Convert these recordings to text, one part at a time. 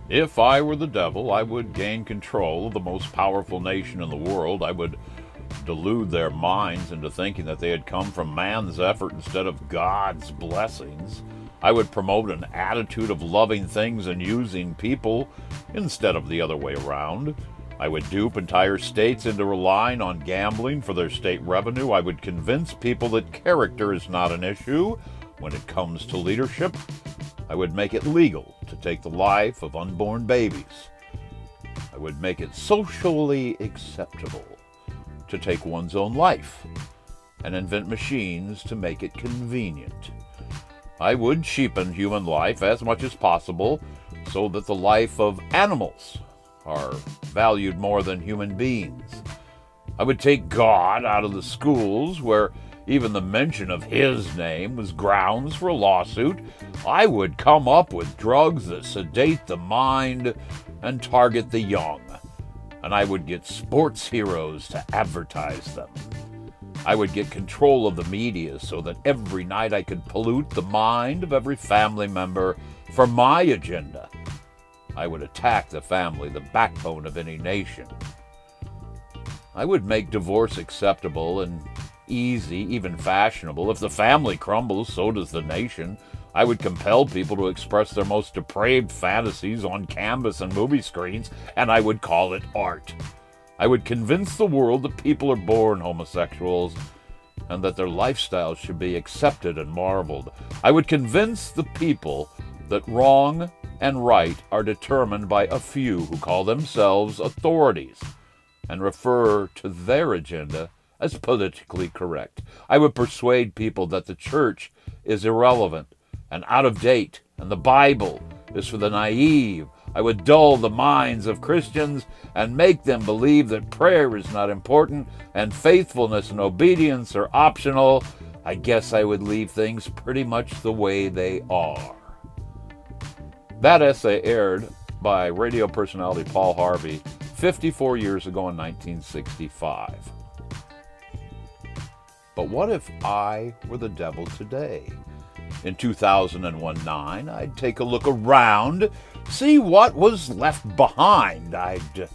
If I were the devil, I would gain control of the most powerful nation in the world. I would delude their minds into thinking that they had come from man's effort instead of God's blessings. I would promote an attitude of loving things and using people instead of the other way around. I would dupe entire states into relying on gambling for their state revenue. I would convince people that character is not an issue when it comes to leadership. I would make it legal to take the life of unborn babies. I would make it socially acceptable to take one's own life and invent machines to make it convenient. I would cheapen human life as much as possible so that the life of animals are valued more than human beings. I would take God out of the schools where even the mention of his name was grounds for a lawsuit. I would come up with drugs that sedate the mind and target the young. And I would get sports heroes to advertise them. I would get control of the media so that every night I could pollute the mind of every family member for my agenda. I would attack the family, the backbone of any nation. I would make divorce acceptable and easy, even fashionable. If the family crumbles, so does the nation. I would compel people to express their most depraved fantasies on canvas and movie screens, and I would call it art. I would convince the world that people are born homosexuals and that their lifestyles should be accepted and marveled. I would convince the people that wrong and right are determined by a few who call themselves authorities and refer to their agenda as politically correct. I would persuade people that the church is irrelevant and out of date, and the Bible is for the naive. I would dull the minds of Christians and make them believe that prayer is not important and faithfulness and obedience are optional. I guess I would leave things pretty much the way they are. That essay aired by radio personality Paul Harvey 54 years ago in 1965. But what if I were the devil today? In 2001-9, I'd take a look around, see what was left behind. I'd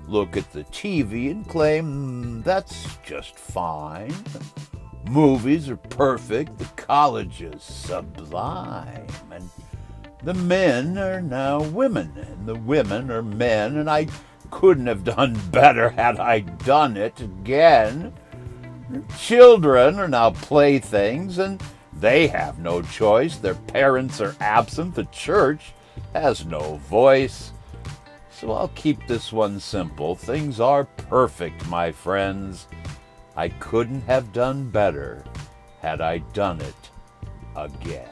look at the TV and claim, that's just fine. Movies are perfect, the college is sublime, and the men are now women, and the women are men, and I couldn't have done better had I done it again. Children are now playthings, and they have no choice. Their parents are absent. The church has no voice. So I'll keep this one simple. Things are perfect, my friends. I couldn't have done better had I done it again.